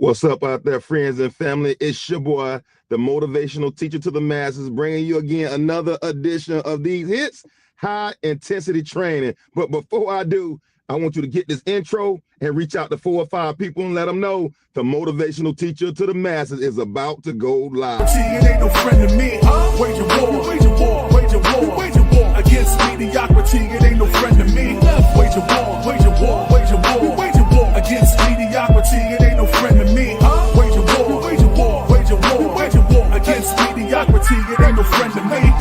What's up out there, friends and family? It's your boy, the motivational teacher to the masses, bringing you again another edition of these hits, high intensity training. But before I do, I want you to get this intro and reach out to 4 or 5 people and let them know the motivational teacher to the masses is about to go live. It ain't no friend to me. Wage a war, wage a war, wage a war, wage a war against mediocrity. It ain't no friend to me. Wage a war, wage a war, wage a war, wage a war against mediocrity. It ain't no friend to me. Wage a war, wage a war, wage a war, wage a war against mediocrity. It ain't no friend to me.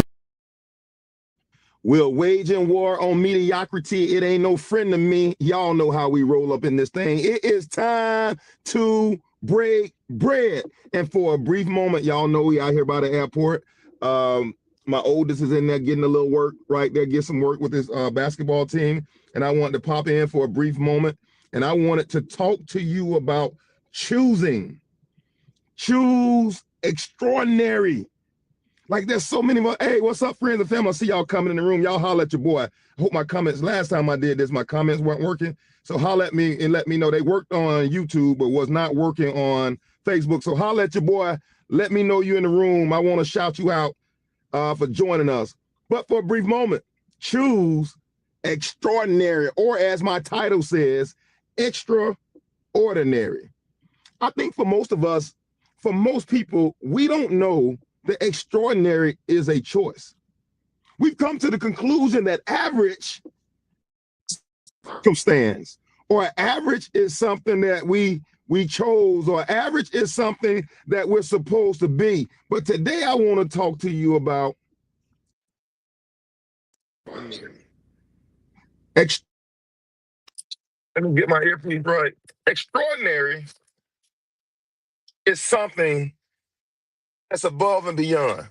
We're waging war on mediocrity. It ain't no friend to me. Y'all know how we roll up in this thing. It is time to break bread. And for a brief moment, y'all know we out here by the airport. My oldest is in there getting a little work right there, get some work with his basketball team. And I wanted to pop in for a brief moment. And I wanted to talk to you about choosing. Choose extraordinary. Like there's so many more. Hey, what's up, friends and family? I see y'all coming in the room. Y'all holler at your boy. I hope my comments, last time I did this, my comments weren't working. So holler at me and let me know. They worked on YouTube, but was not working on Facebook. So holler at your boy. Let me know you in the room. I want to shout you out for joining us. But for a brief moment, choose extraordinary, or as my title says, extraordinary. I think for most of us, for most people, we don't know the extraordinary is a choice. We've come to the conclusion that average circumstance or average is something that we chose, or average is something that we're supposed to be. But today I want to talk to you about let me get my earpiece right. Extraordinary is something that's above and beyond.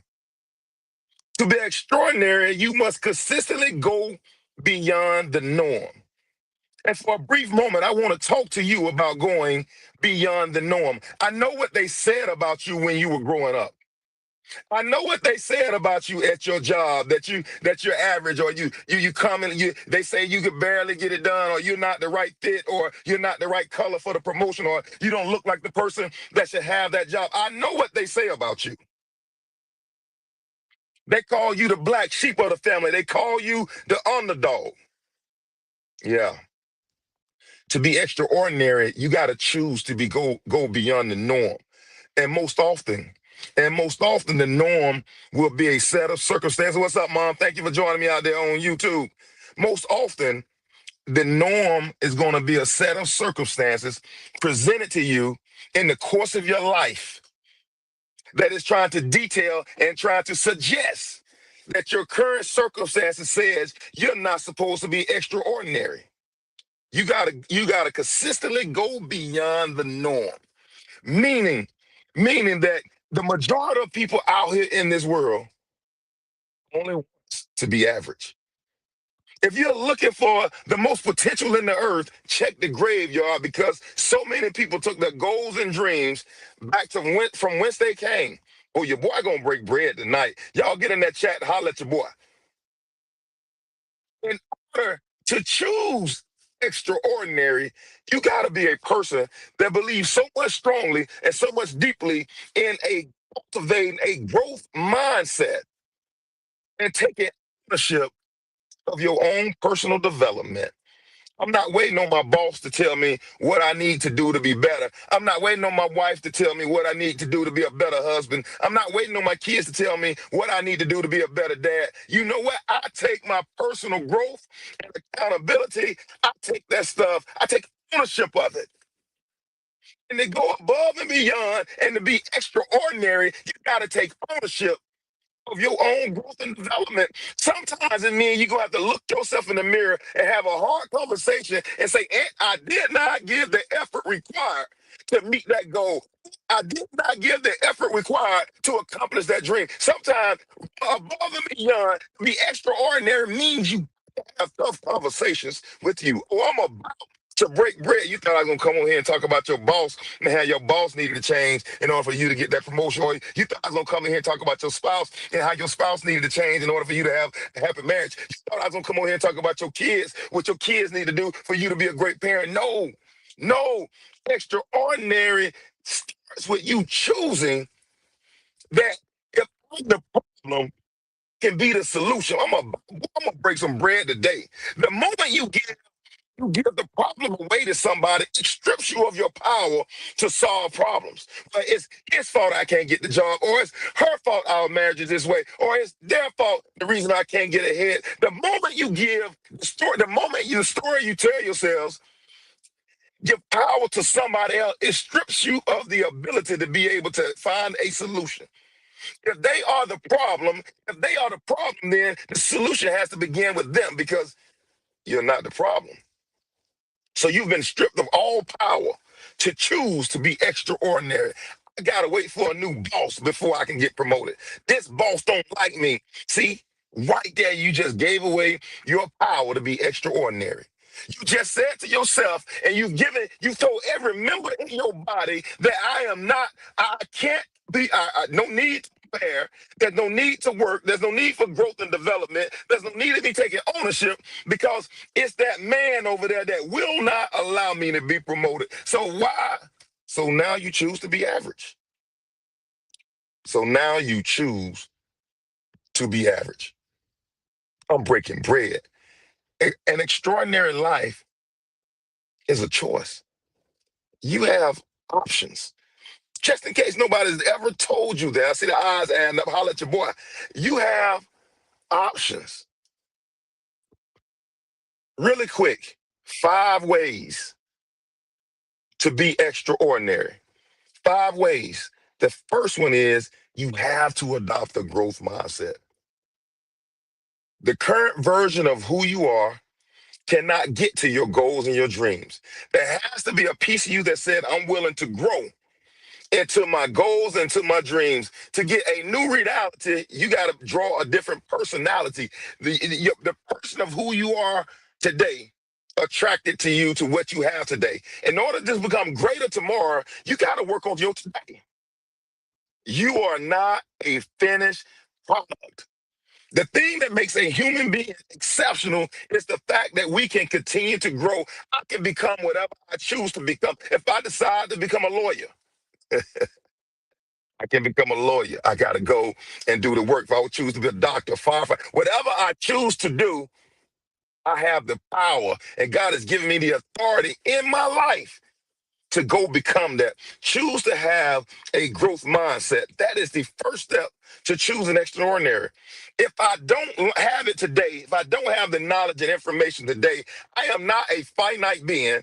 To be extraordinary, you must consistently go beyond the norm. And for a brief moment, I want to talk to you about going beyond the norm. I know what they said about you when you were growing up. I know what they said about you at your job, that you're average, or you come and they say you could barely get it done, or you're not the right fit, or you're not the right color for the promotion, or you don't look like the person that should have that job. I know what they say about you. They call you the black sheep of the family. They call you the underdog. Yeah. To be extraordinary, you got to choose to go beyond the norm. And most often, the norm will be a set of circumstances. What's up, Mom? Thank you for joining me out there on YouTube. Most often, the norm is going to be a set of circumstances presented to you in the course of your life that is trying to detail and trying to suggest that your current circumstances says you're not supposed to be extraordinary. You gotta consistently go beyond the norm. Meaning that the majority of people out here in this world only wants to be average. If you're looking for the most potential in the earth, check the graveyard, because so many people took their goals and dreams back to from whence they came. Oh, your boy gonna break bread tonight. Y'all get in that chat and holler at your boy. In order to choose extraordinary, you got to be a person that believes so much strongly and so much deeply in a cultivating a growth mindset and taking ownership of your own personal development. I'm not waiting on my boss to tell me what I need to do to be better. I'm not waiting on my wife to tell me what I need to do to be a better husband. I'm not waiting on my kids to tell me what I need to do to be a better dad. You know what? I take my personal growth and accountability. I take that stuff. I take ownership of it. And to go above and beyond and to be extraordinary, you got to take ownership of your own growth and development. Sometimes it means you're going to have to look yourself in the mirror and have a hard conversation and say, I did not give the effort required to meet that goal. I did not give the effort required to accomplish that dream. Sometimes above and beyond, be extraordinary means you have tough conversations with you. Oh, I'm about to break bread. You thought I was gonna come on here and talk about your boss and how your boss needed to change in order for you to get that promotion, or you thought I was gonna come in here and talk about your spouse and how your spouse needed to change in order for you to have a happy marriage. You thought I was gonna come on here and talk about your kids, what your kids need to do for you to be a great parent. No, extraordinary starts with you choosing that if I'm the problem can be the solution. I'm gonna break some bread today. The moment you give the problem away to somebody, it strips you of your power to solve problems. But it's his fault I can't get the job, or it's her fault our marriage is this way, or it's their fault the reason I can't get ahead. The moment you give the story, the story you tell yourselves, give power to somebody else, it strips you of the ability to be able to find a solution. If they are the problem, then the solution has to begin with them because you're not the problem. So you've been stripped of all power to choose to be extraordinary. I gotta wait for a new boss before I can get promoted. This boss don't like me. See, right there, you just gave away your power to be extraordinary. You just said to yourself, and you told every member in your body that I am not, I can't be, no need to prepare. There's no need to work. There's no need for growth and development. There's no need to be taking ownership because it's that man over there that will not allow me to be promoted. So why? So now you choose to be average. So now you choose to be average. I'm breaking bread. An extraordinary life is a choice. You have options. Just in case nobody's ever told you that, I see the eyes adding up. Holler at your boy. You have options. Really quick, 5 ways to be extraordinary. 5 ways. The first one is you have to adopt a growth mindset. The current version of who you are cannot get to your goals and your dreams. There has to be a piece of you that said, I'm willing to grow into my goals and to my dreams. To get a new reality, you got to draw a different personality. The person of who you are today attracted to you to what you have today. In order to become greater tomorrow, you got to work on your today. You are not a finished product. The thing that makes a human being exceptional is the fact that we can continue to grow. I can become whatever I choose to become. If I decide to become a lawyer, I can become a lawyer. I got to go and do the work. If I would choose to be a doctor, firefighter, whatever I choose to do, I have the power. And God has given me the authority in my life to go become that. Choose to have a growth mindset. That is the first step to choosing extraordinary. If I don't have it today, if I don't have the knowledge and information today, I am not a finite being.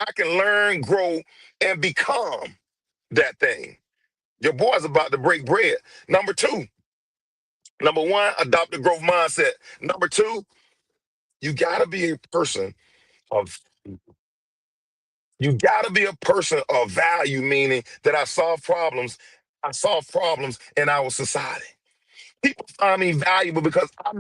I can learn, grow, and become that thing. Your boy's about to break bread. Number one, adopt a growth mindset. Number two, you gotta be a person of you gotta be a person of value, meaning that I solve problems in our society. People find me valuable because I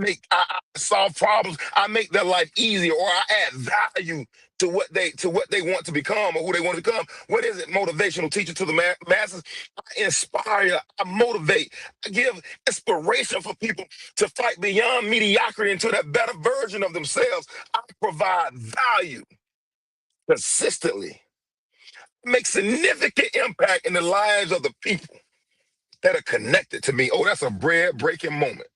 solve problems, I make their life easier, or I add value to what they want to become or who they want to become. What is it? Motivational teacher to the masses. I inspire, I motivate, I give inspiration for people to fight beyond mediocrity into that better version of themselves. I provide value consistently, make significant impact in the lives of the people that are connected to me. Oh, that's a bread breaking moment.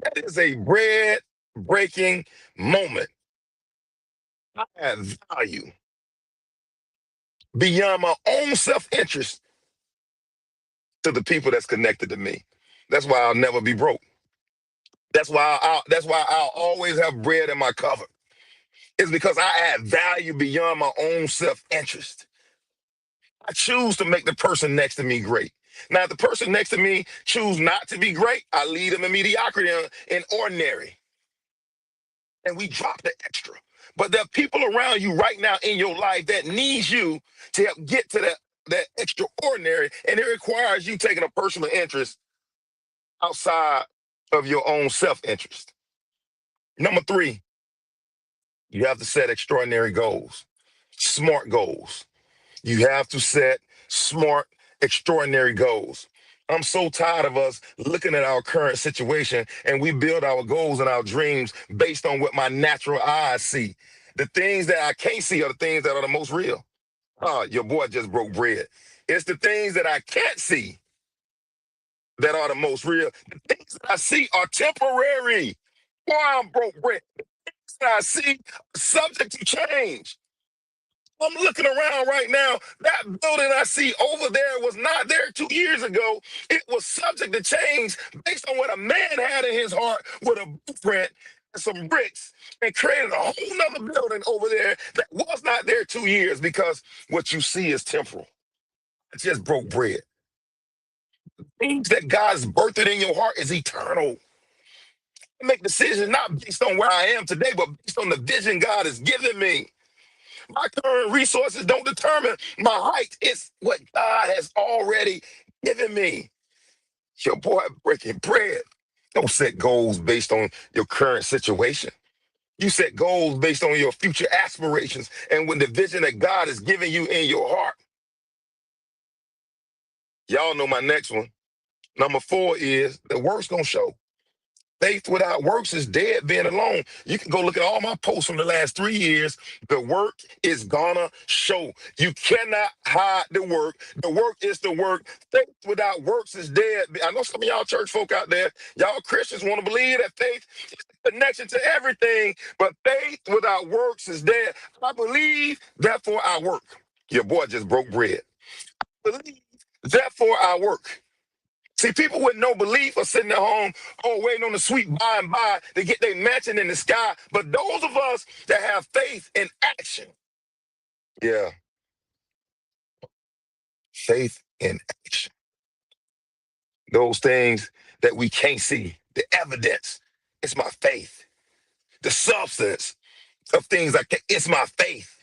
That is a bread breaking moment. I have value beyond my own self interest to the people that's connected to me. That's why I'll never be broke. That's why I'll always have bread in my cupboard. It's because I add value beyond my own self interest. I choose to make the person next to me great. Now, if the person next to me choose not to be great, I lead them in mediocrity and ordinary. And we drop the extra. But there are people around you right now in your life that needs you to help get to that extraordinary, and it requires you taking a personal interest outside of your own self-interest. Number three, you have to set extraordinary goals, smart goals. You have to set smart, extraordinary goals. I'm so tired of us looking at our current situation and we build our goals and our dreams based on what my natural eyes see. The things that I can't see are the things that are the most real. Your boy just broke bread. It's the things that I can't see that are the most real. The things that I see are temporary. Why I'm broke bread. The things that I see are subject to change. I'm looking around right now. That building I see over there was not there 2 years ago. It was subject to change based on what a man had in his heart with a blueprint and some bricks and created a whole nother building over there that was not there 2 years because what you see is temporal. It just broke bread. Things that God's birthed in your heart is eternal. I make decisions not based on where I am today, but based on the vision God has given me. My current resources don't determine my height. It's what God has already given me. Your boy breaking bread. Don't set goals based on your current situation. You set goals based on your future aspirations and when the vision that God has given you in your heart. Y'all know my next one. Number 4 is the work's gonna show. Faith without works is dead being alone. You can go look at all my posts from the last 3 years. The work is gonna show. You cannot hide the work. The work is the work. Faith without works is dead. I know some of y'all church folk out there, y'all Christians want to believe that faith is the connection to everything, but faith without works is dead. I believe, therefore I work. Your boy just broke bread. Believe, therefore I work. See, people with no belief are sitting at home, waiting on the sweet by and by to get their mansion in the sky. But those of us that have faith in action, yeah, faith in action. Those things that we can't see, the evidence, it's my faith. The substance of things it's my faith.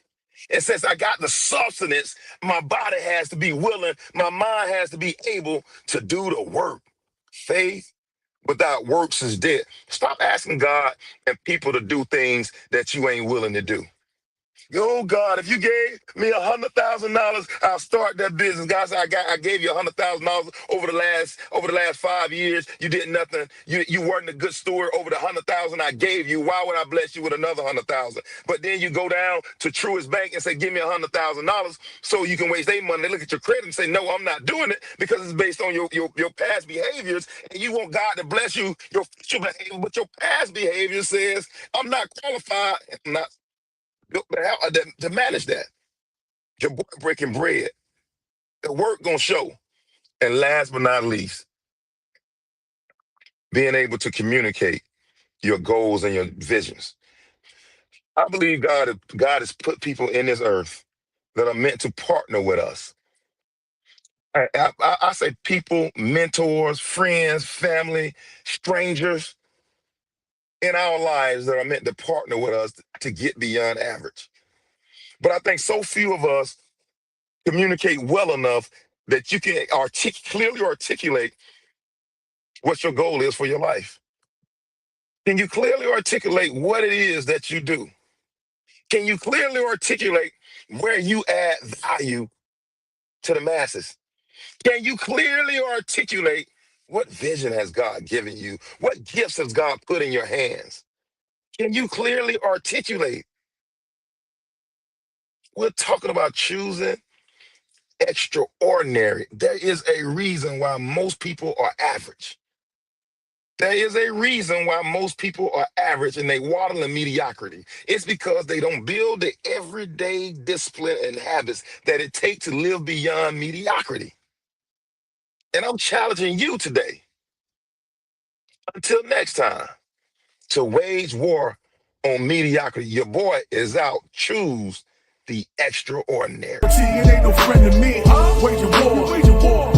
And since I got the substance, my body has to be willing, my mind has to be able to do the work. Faith without works is dead. Stop asking God and people to do things that you ain't willing to do. Oh God, if you gave me $100,000, I'll start that business. God said, I gave you $100,000 over the last 5 years. You did nothing. You weren't a good steward over the $100,000 I gave you. Why would I bless you with another $100,000? But then you go down to Truist Bank and say, give me $100,000 so you can waste their money. They look at your credit and say, no, I'm not doing it because it's based on your past behaviors, and you want God to bless you your future behavior, but your past behavior says, I'm not qualified. I'm not to manage that. Your boy breaking bread. The work gonna show. And last but not least, being able to communicate your goals and your visions. I believe God has put people in this earth that are meant to partner with us. I say people, mentors, friends, family, strangers in our lives that are meant to partner with us to get beyond average. But I think so few of us communicate well enough that you can clearly articulate what your goal is for your life. Can you clearly articulate what it is that you do? Can you clearly articulate where you add value to the masses? Can you clearly articulate what vision has God given you? What gifts has God put in your hands? Can you clearly articulate? We're talking about choosing extraordinary. There is a reason why most people are average. There is a reason why most people are average and they waddle in mediocrity. It's because they don't build the everyday discipline and habits that it takes to live beyond mediocrity. And I'm challenging you today, until next time, to wage war on mediocrity. Your boy is out. Choose the extraordinary. It ain't no friend to me. Wage a war, wage a war.